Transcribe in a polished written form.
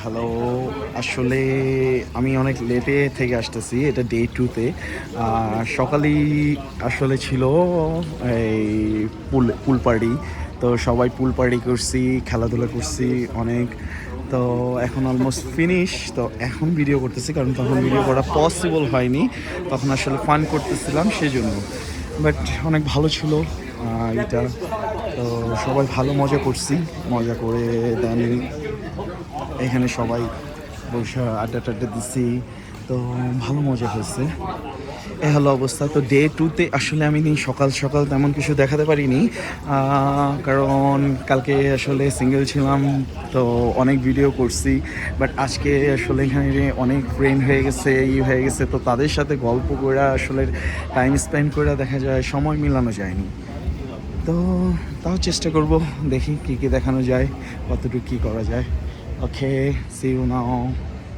Hello. আসলে আমি অনেক লেটে থেকে আসতেছি, এটা ডে 2-তে। সকালেই আসলে ছিল এই পুল পার্টি। তো সবাই পুল পার্টি করছি, খেলাধুলা করছি অনেক। তো এখন অলমোস্ট ফিনিশ। তো এখন ভিডিও করতেছি কারণ তখন ভিডিও করা পসিবল হয়নি। তখন আসলে ফান করতেছিলাম সেজন্য। বাট অনেক ভালো ছিল এটা। তো সবাই ভালো মজা করছি। মজা করে দেন এখানে সবাই বসে আড্ডা টাড্ডা দিছি। তো ভালো মজা হয়েছে। এ হলো অবস্থা। তো ডে 2-তে আসলে আমি সকাল সকাল তেমন কিছু দেখাতে পারিনি, কারণ কালকে আসলে সিঙ্গেল ছিলাম। তো অনেক ভিডিও করছি। বাট আজকে আসলে এখানে অনেক ফ্রেন্ড হয়ে গেছে, হয়ে গেছে। তো তাদের সাথে গল্প করে আসলে টাইম স্পেন্ড করে দেখা যায় সময় মিলানো যায়নি। তো তাও চেষ্টা করব, দেখি কী কী দেখানো যায়, কতটুকু কী করা যায়। ওকে, সি ইউ নাও।